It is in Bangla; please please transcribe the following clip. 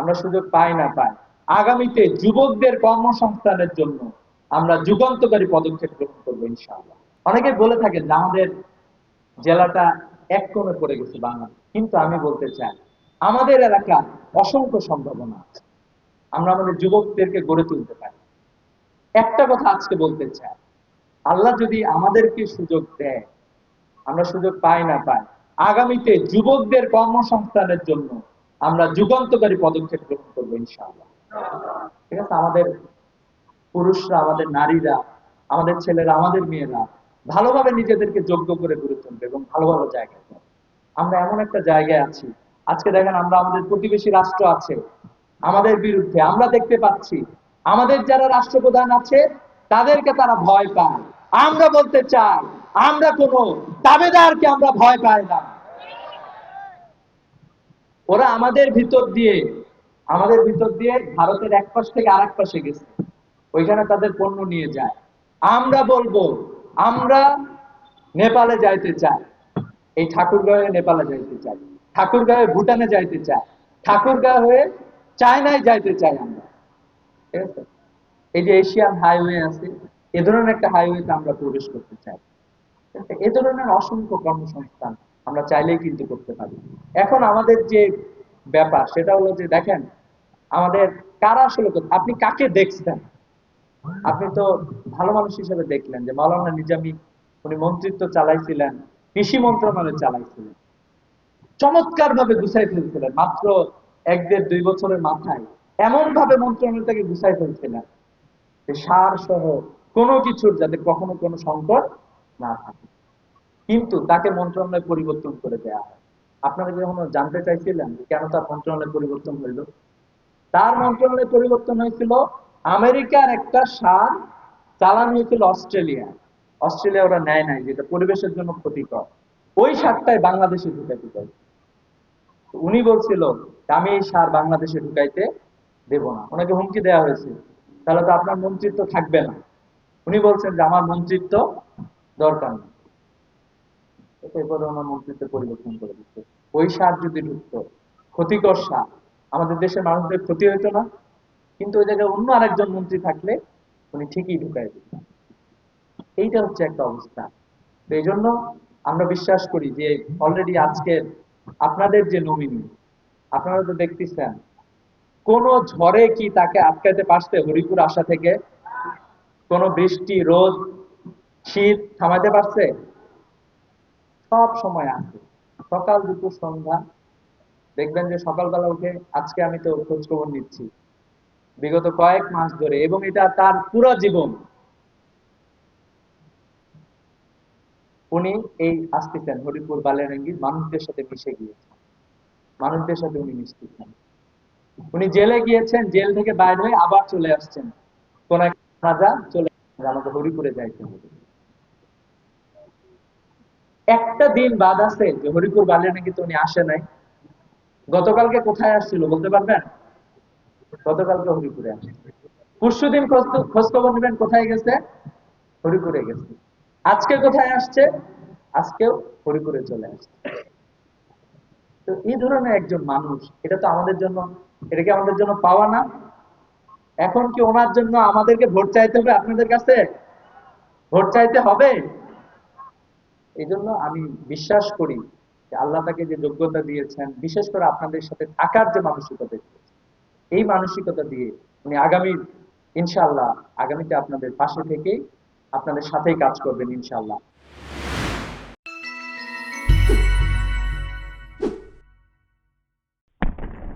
আমরা সুযোগ পাই না পাই, আগামীতে যুবকদের কর্মসংস্থানের জন্য আমরা যুগান্তকারী পদক্ষেপ গ্রহণ করবো ইনশাআল্লাহ। অনেকে বলে থাকেন যে আমাদের জেলাটা এক কোণে পড়ে গেছে বাংলাদেশ, কিন্তু আমি বলতে চাই আমাদের এলাকার অসংখ্য সম্ভাবনা আছে, আমরা আমাদের যুবকদেরকে গড়ে তুলতে পারি। একটা কথা আজকে বলতে চাই, আল্লাহ যদি আমাদেরকে সুযোগ দেয়, আমরা সুযোগ পাই না পাই, আগামীতে যুবকদের কর্মসংস্থানের জন্য আমরা যুগান্তকারী পদক্ষেপ গ্রহণ করবো ইনশাআল্লাহ। ঠিক আছে, আমাদের পুরুষরা, আমাদের নারীরা, আমাদের ছেলেরা, আমাদের মেয়েরা ভালোভাবে নিজেদেরকে যোগ্য করে গড়ে তুলবে এবং ভালো ভালো জায়গায় যাবে। আমরা এমন একটা জায়গায় আছি, আজকে দেখেন আমরা আমাদের প্রতিবেশী রাষ্ট্র আছে আমাদের বিরুদ্ধে, আমরা দেখতে পাচ্ছি আমাদের যারা রাষ্ট্রপ্রধান আছে তাদেরকে তারা ভয় পায়। আমরা বলতে চাই আমরা কোনো দাবেদারকে আমরা ভয় পাই না। ওরা আমাদের ভিতর দিয়ে ভারতের এক পাশ থেকে আরেক পাশে গেছে, ওইখানে তাদের পণ্য নিয়ে যায়। আমরা বলবো আমরা নেপালে যাইতে চাই, এই ঠাকুরগাঁও নেপালে যাইতে চাই, ঠাকুরগাঁও ভুটানে যাইতে চাই, ঠাকুরগাঁও হয়ে চায়নায় যাইতে চাই আমরা। ঠিক আছে, এই যে এশিয়ান হাইওয়ে আছে, এ ধরনের একটা হাইওয়েতে আমরা প্রবেশ করতে চাই। এ ধরনের অসংখ্য কর্মসংস্থান আমরা চাইলেই কিন্তু করতে পারি। এখন আমাদের যে ব্যাপার সেটা হলো যে দেখেন আমাদের কারা আসলে আপনি কাকে দেখছেন? আপনি তো ভালো মানুষ হিসেবে দেখলেন যে মাওলানা নিজামী, উনি মন্ত্রিত্ব চালাইছিলেন, কৃষি মন্ত্রণালয় চালাইছিলেন, চমৎকার ভাবে গুছাই ফেলছিলেন মাত্র 1-1.5-2 বছরের মাথায়। এমন ভাবে মন্ত্রণালয়টাকে গুছাই ফেলছিলেন যে সার সহ কোনো কিছুর যাতে কখনো কোনো সংকট না থাকে। কিন্তু তাকে মন্ত্রণালয় পরিবর্তন করে দেয়া হয়। আপনারা কি কখনো জানতে চাইছিলেন যে কেন তার মন্ত্রণালয় পরিবর্তন হইল? তার মন্ত্রণালয় পরিবর্তন হয়েছিল, আমেরিকার একটা সার চালান হয়েছিল অস্ট্রেলিয়া, অস্ট্রেলিয়া ওরা নেয় নাই, যেটা পরিবেশের জন্য ক্ষতিকর, ওই সারটাই বাংলাদেশে ঢুকাইতে চাই। উনি বলছিল আমি এই সার বাংলাদেশে ঢুকাইতে দেব না, ওনাকে হুমকি দেওয়া হয়েছে, তাহলে তো আপনার মন্ত্রিত্ব থাকবে না। উনি বলছেন যে আমার মন্ত্রিত্ব দরকার নেই। এরপরে ওনার মন্ত্রিত্ব পরিবর্তন করে দিচ্ছে। ওই সার যদি ঢুকতো, ক্ষতিকর সার, আমাদের দেশের মানুষদের ক্ষতি হইতো না। কিন্তু ওই জায়গায় অন্য আরেকজন মন্ত্রী থাকলে উনি ঠিকই ঢুকাই দিতেন। এইটা হচ্ছে একটা অবস্থা। তো এই জন্য আমরা বিশ্বাস করি যে অলরেডি আজকের আপনাদের যে নমিনি, আপনারা তো দেখতেছেন কোন ঝড়ে কি তাকে আটকাইতে পারছে হরিপুর আসা থেকে? কোন বৃষ্টি, রোদ, শীত থামাইতে পারছে? সব সময় আছে, সকাল দুপুর সন্ধ্যা। দেখবেন যে সকালবেলা উঠে, আজকে আমি তো খোঁজ খবর নিচ্ছি বিগত কয়েক মাস ধরে, এবং এটা তার পুরো জীবন উনি এই আসতেছেন হরিপুর বালিয়াডাঙ্গির মানুষদের সাথে মিশে গিয়েছেন, মানুষদের সাথে উনি মিশতেছেন। উনি জেলে গিয়েছেন, জেল থেকে বাইরে হয়ে আবার চলে আসছেন, কোন এক রাজা চলে আসছেন, আমাকে হরিপুরে যাইতে হবে। একটা দিন বাদ আছে যে হরিপুর বালিয়াডাঙ্গিতে উনি আসে নাই। গতকালকে কোথায় আসছিল বলতে পারবেন? গতকালকে হরিপুরে আসছে। পরশুদিন খোঁজ খবর নেবেন কোথায় গেছে? হরিপুরে গেছে। আজকে কোথায় আসছে? আজকেও হরিপুরে চলে আসছে। তো এই ধরনের একজন মানুষ, এটা তো আমাদের জন্য, এটা কি আমাদের জন্য পাওয়া না? এখন কি ওনার জন্য আমাদেরকে ভোট চাইতে হবে? আপনাদের কাছে ভোট চাইতে হবে? এই জন্য আমি বিশ্বাস করি যে আল্লাহ তাকে যে যোগ্যতা দিয়েছেন, বিশেষ করে আপনাদের সাথে থাকার যে মানসিকতা দিয়েছেন, এই মানসিকতা দিয়ে উনি ইনশাআল্লাহ আগামীতে আপনাদের পাশে থেকেই আপনাদের সাথেই কাজ করবেন ইনশাআল্লাহ।